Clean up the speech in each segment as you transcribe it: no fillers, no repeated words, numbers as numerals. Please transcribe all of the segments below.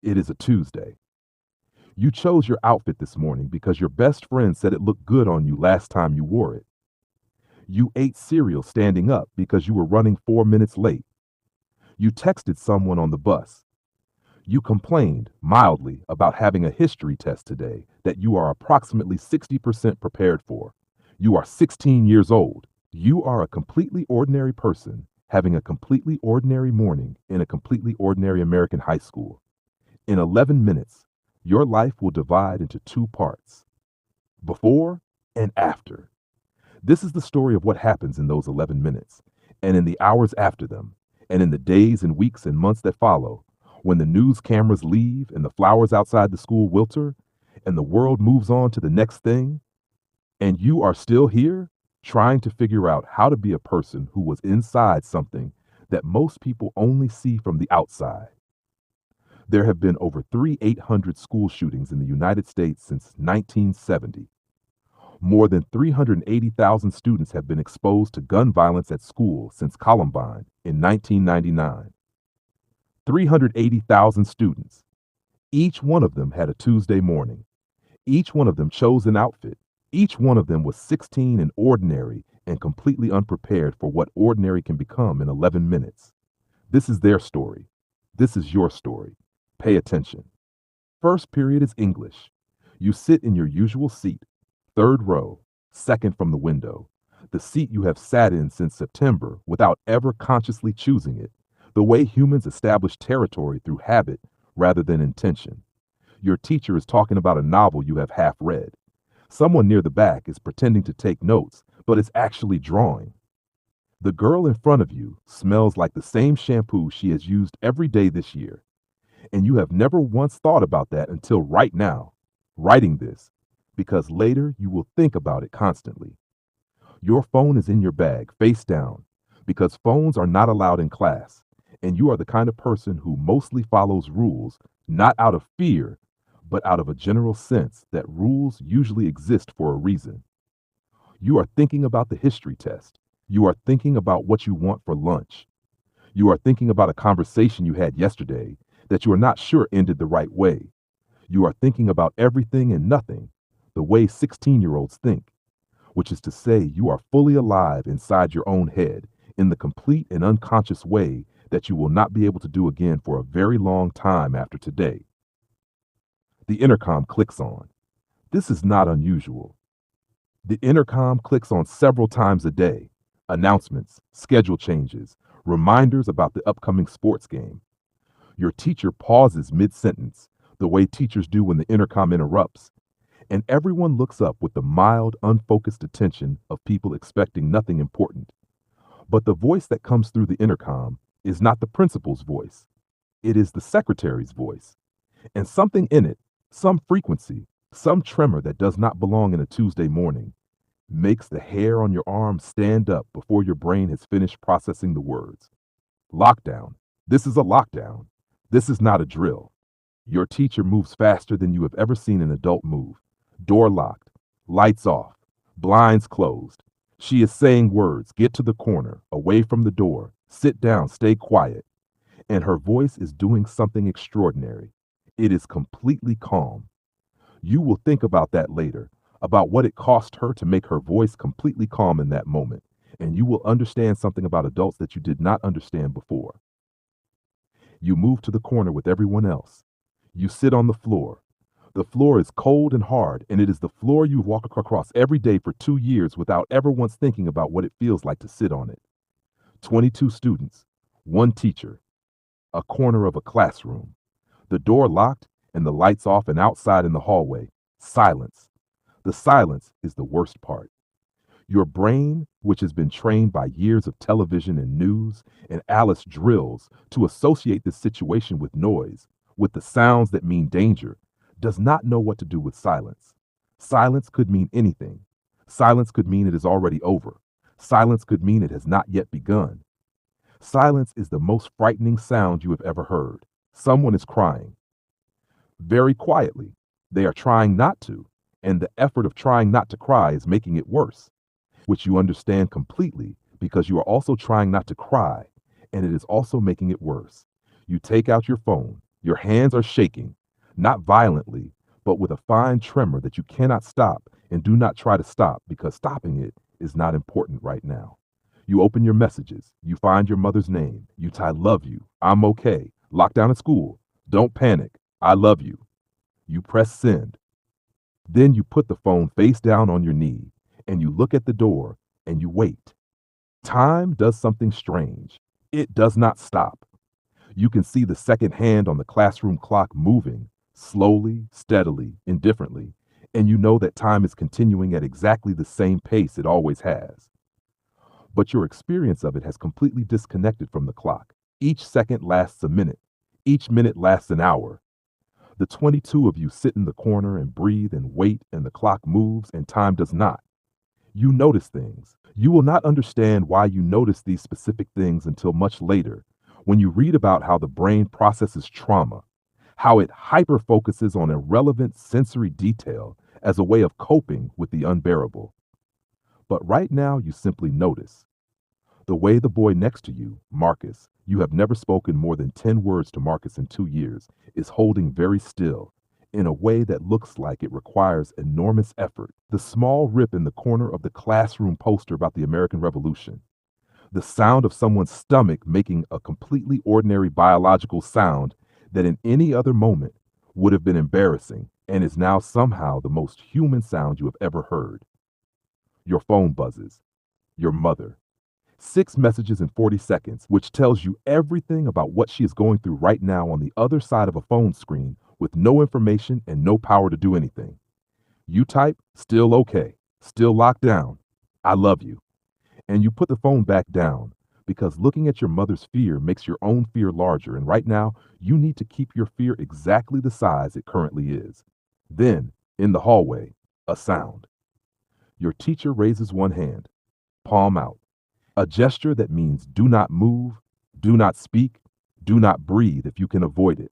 It is a Tuesday. You chose your outfit this morning because your best friend said it looked good on you last time you wore it. You ate cereal standing up because you were running 4 minutes late. You texted someone on the bus. You complained, mildly, about having a history test today that you are approximately 60% prepared for. You are 16 years old. You are a completely ordinary person having a completely ordinary morning in a completely ordinary American high school. In 11 minutes, your life will divide into two parts: before and after. This is the story of what happens in those 11 minutes, and in the hours after them, and in the days and weeks and months that follow, when the news cameras leave and the flowers outside the school wilter, and the world moves on to the next thing, and you are still here trying to figure out how to be a person who was inside something that most people only see from the outside. There have been over 3,800 school shootings in the United States since 1970. More than 380,000 students have been exposed to gun violence at school since Columbine in 1999. 380,000 students. Each one of them had a Tuesday morning. Each one of them chose an outfit. Each one of them was 16 and ordinary and completely unprepared for what ordinary can become in 11 minutes. This is their story. This is your story. Pay attention. First period is English. You sit in your usual seat, third row, second from the window, the seat you have sat in since September without ever consciously choosing it, the way humans establish territory through habit rather than intention. Your teacher is talking about a novel you have half read. Someone near the back is pretending to take notes, but is actually drawing. The girl in front of you smells like the same shampoo she has used every day this year. And you have never once thought about that until right now, writing this, because later you will think about it constantly. Your phone is in your bag, face down, because phones are not allowed in class, and you are the kind of person who mostly follows rules, not out of fear, but out of a general sense that rules usually exist for a reason. You are thinking about the history test. You are thinking about what you want for lunch. You are thinking about a conversation you had yesterday that you are not sure ended the right way. You are thinking about everything and nothing, the way 16-year-olds think, which is to say you are fully alive inside your own head in the complete and unconscious way that you will not be able to do again for a very long time after today. The intercom clicks on. This is not unusual. The intercom clicks on several times a day. Announcements, schedule changes, reminders about the upcoming sports game. Your teacher pauses mid-sentence, the way teachers do when the intercom interrupts, and everyone looks up with the mild, unfocused attention of people expecting nothing important. But the voice that comes through the intercom is not the principal's voice. It is the secretary's voice. And something in it, some frequency, some tremor that does not belong in a Tuesday morning, makes the hair on your arm stand up before your brain has finished processing the words. Lockdown. This is a lockdown. This is not a drill. Your teacher moves faster than you have ever seen an adult move. Door locked, lights off, blinds closed. She is saying words, get to the corner, away from the door, sit down, stay quiet. And her voice is doing something extraordinary. It is completely calm. You will think about that later, about what it cost her to make her voice completely calm in that moment, and you will understand something about adults that you did not understand before. You move to the corner with everyone else. You sit on the floor. The floor is cold and hard, and it is the floor you walk across every day for 2 years without ever once thinking about what it feels like to sit on it. 22 students, one teacher, a corner of a classroom, the door locked and the lights off, and outside in the hallway, silence. The silence is the worst part. Your brain, which has been trained by years of television and news and Alice drills to associate this situation with noise, with the sounds that mean danger, does not know what to do with silence. Silence could mean anything. Silence could mean it is already over. Silence could mean it has not yet begun. Silence is the most frightening sound you have ever heard. Someone is crying. Very quietly. They are trying not to, and the effort of trying not to cry is making it worse, which you understand completely because you are also trying not to cry, and it is also making it worse. You take out your phone, Your hands are shaking, not violently, but with a fine tremor that you cannot stop, and do not try to stop because stopping it is not important right now. You open your messages. You find your mother's name. You type, love you. I'm okay. Lockdown at school. Don't panic. I love you. You press send. Then you put the phone face down on your knee and you look at the door and you wait. Time does something strange. It does not stop. You can see the second hand on the classroom clock moving slowly, steadily, indifferently, and you know that time is continuing at exactly the same pace it always has. But your experience of it has completely disconnected from the clock. Each second lasts a minute. Each minute lasts an hour. The 22 of you sit in the corner and breathe and wait, and the clock moves and time does not. You notice things. You will not understand why you notice these specific things until much later, when you read about how the brain processes trauma, how it hyper-focuses on irrelevant sensory detail as a way of coping with the unbearable. But right now, you simply notice. The way the boy next to you, Marcus, you have never spoken more than 10 words to Marcus in 2 years, is holding very still, in a way that looks like it requires enormous effort. The small rip in the corner of the classroom poster about the American Revolution. The sound of someone's stomach making a completely ordinary biological sound that in any other moment would have been embarrassing and is now somehow the most human sound you have ever heard. Your phone buzzes. Your mother. 6 messages in 40 seconds, which tells you everything about what she is going through right now on the other side of a phone screen with no information and no power to do anything. You type, still okay, still locked down, I love you. And you put the phone back down because looking at your mother's fear makes your own fear larger, and right now you need to keep your fear exactly the size it currently is. Then, in the hallway, a sound. Your teacher raises one hand, palm out. A gesture that means do not move, do not speak, do not breathe if you can avoid it.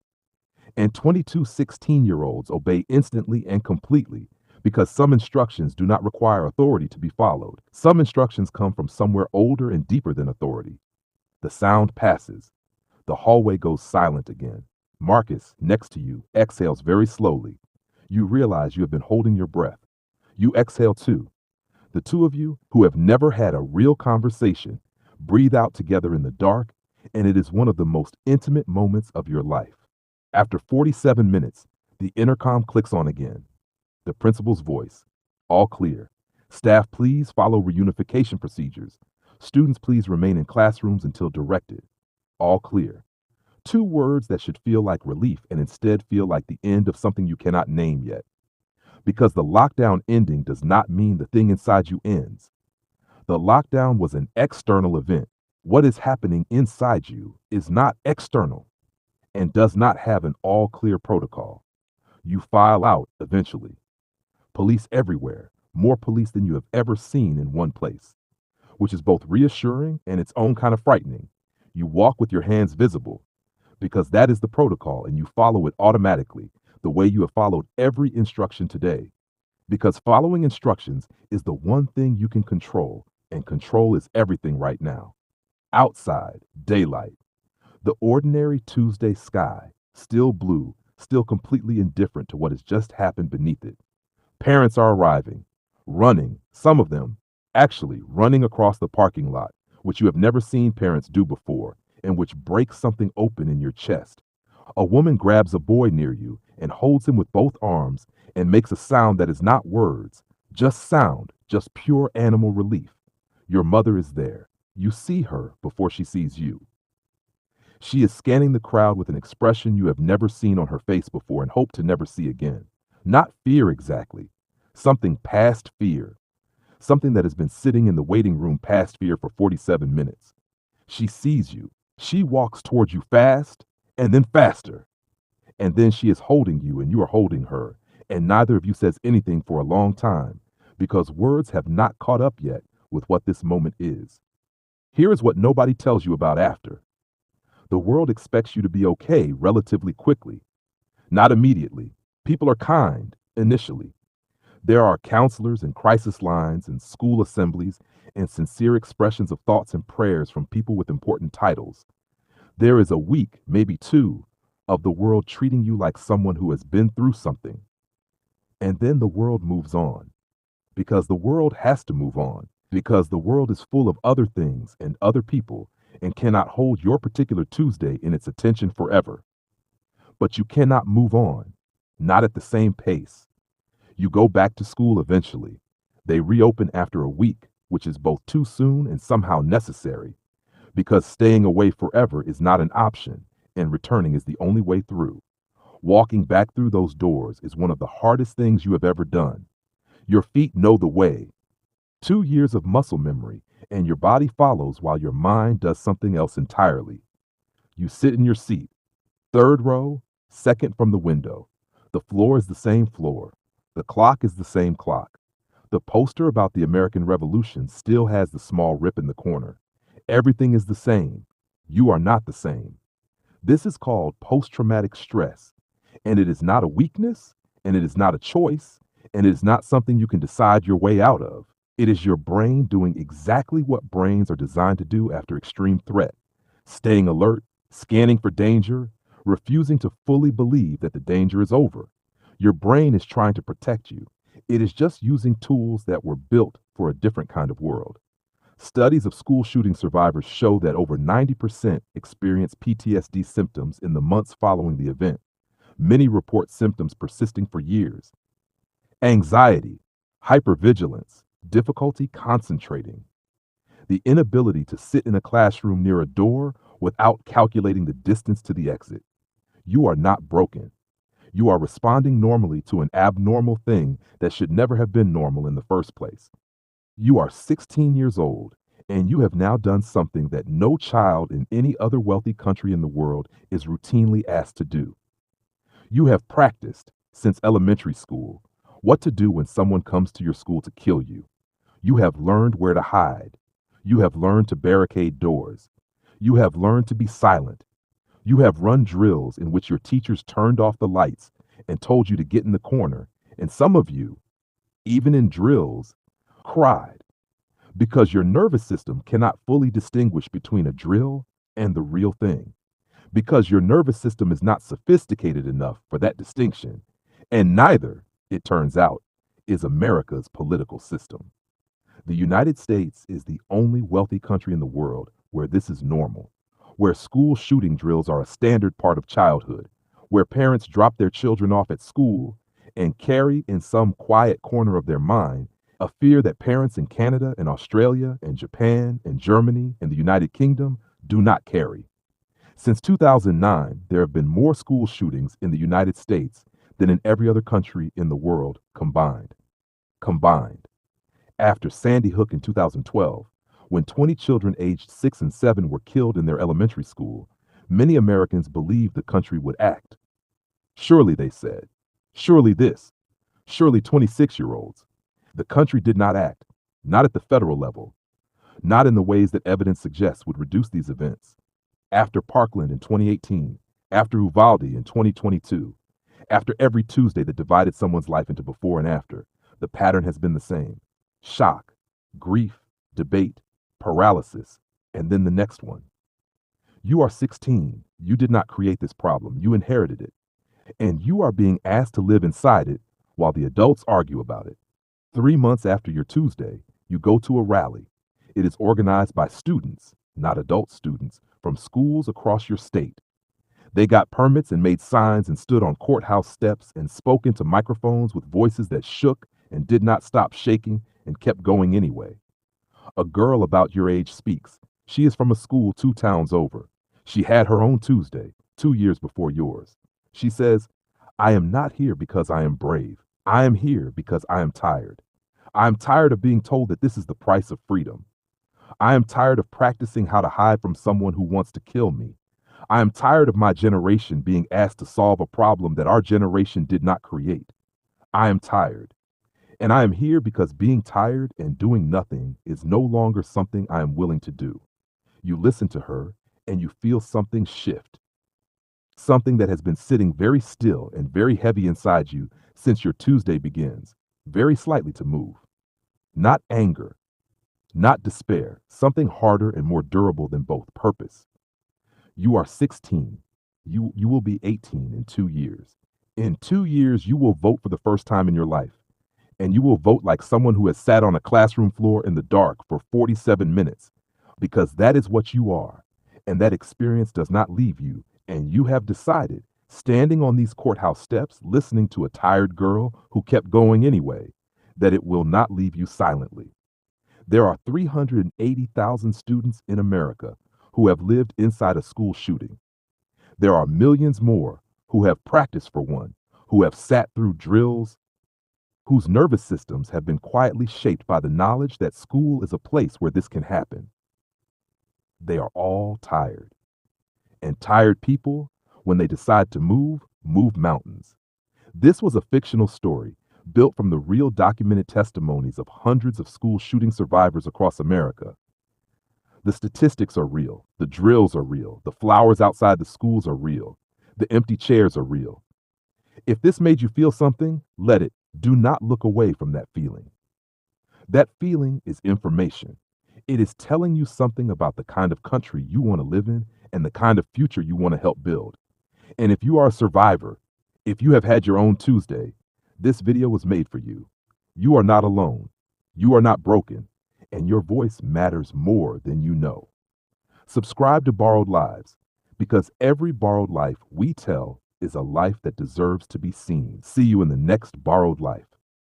And 22 16-year-olds obey instantly and completely because some instructions do not require authority to be followed. Some instructions come from somewhere older and deeper than authority. The sound passes. The hallway goes silent again. Marcus, next to you, exhales very slowly. You realize you have been holding your breath. You exhale too. The two of you, who have never had a real conversation, breathe out together in the dark, and it is one of the most intimate moments of your life. After 47 minutes, the intercom clicks on again. The principal's voice. All clear. Staff, please follow reunification procedures. Students, please remain in classrooms until directed. All clear. 2 words that should feel like relief and instead feel like the end of something you cannot name yet. Because the lockdown ending does not mean the thing inside you ends. The lockdown was an external event. What is happening inside you is not external and does not have an all-clear protocol. You file out eventually. Police everywhere, more police than you have ever seen in one place, which is both reassuring and its own kind of frightening. You walk with your hands visible because that is the protocol and you follow it automatically, the way you have followed every instruction today. Because following instructions is the one thing you can control, and control is everything right now. Outside, daylight. The ordinary Tuesday sky, still blue, still completely indifferent to what has just happened beneath it. Parents are arriving, running, some of them actually running across the parking lot, which you have never seen parents do before, and which breaks something open in your chest. A woman grabs a boy near you and holds him with both arms and makes a sound that is not words, just sound, just pure animal relief. Your mother is there. You see her before she sees you. She is scanning the crowd with an expression you have never seen on her face before and hope to never see again. Not fear exactly, something past fear, something that has been sitting in the waiting room past fear for 47 minutes. She sees you. She walks towards you fast and then faster. And then she is holding you and you are holding her. And neither of you says anything for a long time because words have not caught up yet with what this moment is. Here is what nobody tells you about after. The world expects you to be okay relatively quickly, not immediately. People are kind initially. There are counselors and crisis lines and school assemblies and sincere expressions of thoughts and prayers from people with important titles. There is a week, maybe 2, of the world treating you like someone who has been through something. And then the world moves on, because the world has to move on, because the world is full of other things and other people and cannot hold your particular Tuesday in its attention forever. But you cannot move on, not at the same pace. You go back to school eventually. They reopen after a week, which is both too soon and somehow necessary, because staying away forever is not an option and returning is the only way through. Walking back through those doors is one of the hardest things you have ever done. Your feet know the way. 2 years of muscle memory, and your body follows while your mind does something else entirely. You sit in your seat, third row, second from the window. The floor is the same floor. The clock is the same clock. The poster about the American Revolution still has the small rip in the corner. Everything is the same. You are not the same. This is called post-traumatic stress, and it is not a weakness, and it is not a choice, and it is not something you can decide your way out of. It is your brain doing exactly what brains are designed to do after extreme threat: staying alert, scanning for danger, refusing to fully believe that the danger is over. Your brain is trying to protect you. It is just using tools that were built for a different kind of world. Studies of school shooting survivors show that over 90% experience PTSD symptoms in the months following the event. Many report symptoms persisting for years. Anxiety, hypervigilance, difficulty concentrating, the inability to sit in a classroom near a door without calculating the distance to the exit. You are not broken. You are responding normally to an abnormal thing that should never have been normal in the first place. You are 16 years old, and you have now done something that no child in any other wealthy country in the world is routinely asked to do. You have practiced, since elementary school, what to do when someone comes to your school to kill you. You have learned where to hide. You have learned to barricade doors. You have learned to be silent. You have run drills in which your teachers turned off the lights and told you to get in the corner, and some of you, even in drills, cried because your nervous system cannot fully distinguish between a drill and the real thing, because your nervous system is not sophisticated enough for that distinction, and neither, it turns out, is America's political system. The United States is the only wealthy country in the world where this is normal, where school shooting drills are a standard part of childhood, where parents drop their children off at school and carry in some quiet corner of their mind a fear that parents in Canada and Australia and Japan and Germany and the United Kingdom do not carry. Since 2009, there have been more school shootings in the United States than in every other country in the world combined. Combined. After Sandy Hook in 2012, when 20 children aged 6 and 7 were killed in their elementary school, many Americans believed the country would act. Surely, they said, surely this, surely 26-year-olds. The country did not act, not at the federal level, not in the ways that evidence suggests would reduce these events. After Parkland in 2018, after Uvalde in 2022, after every Tuesday that divided someone's life into before and after, the pattern has been the same: shock, grief, debate, paralysis, and then the next one. You are 16. You did not create this problem. You inherited it. And you are being asked to live inside it while the adults argue about it. 3 months after your Tuesday, you go to a rally. It is organized by students, not adult students, from schools across your state. They got permits and made signs and stood on courthouse steps and spoke into microphones with voices that shook and did not stop shaking and kept going anyway. A girl about your age speaks. She is from a school 2 towns over. She had her own Tuesday, 2 years before yours. She says, "I am not here because I am brave. I am here because I am tired. I am tired of being told that this is the price of freedom. I am tired of practicing how to hide from someone who wants to kill me. I am tired of my generation being asked to solve a problem that our generation did not create. I am tired. And I am here because being tired and doing nothing is no longer something I am willing to do." You listen to her and you feel something shift. Something that has been sitting very still and very heavy inside you since your Tuesday begins, very slightly to move. Not anger, not despair, something harder and more durable than both: purpose. You are 16. You will be 18 in 2 years. In 2 years, you will vote for the first time in your life. And you will vote like someone who has sat on a classroom floor in the dark for 47 minutes, because that is what you are. And that experience does not leave you. And you have decided, standing on these courthouse steps, listening to a tired girl who kept going anyway, that it will not leave you silently. There are 380,000 students in America who have lived inside a school shooting. There are millions more who have practiced for one, who have sat through drills, whose nervous systems have been quietly shaped by the knowledge that school is a place where this can happen. They are all tired. And tired people, when they decide to move, move mountains. This was a fictional story built from the real documented testimonies of hundreds of school shooting survivors across America. The statistics are real, the drills are real, the flowers outside the schools are real, the empty chairs are real. If this made you feel something, let it. Do not look away from that feeling. That feeling is information. It is telling you something about the kind of country you want to live in and the kind of future you want to help build. And if you are a survivor, if you have had your own Tuesday, this video was made for you. You are not alone. You are not broken. And your voice matters more than you know. Subscribe to Borrowed Lives, because every borrowed life we tell is a life that deserves to be seen. See you in the next Borrowed Life.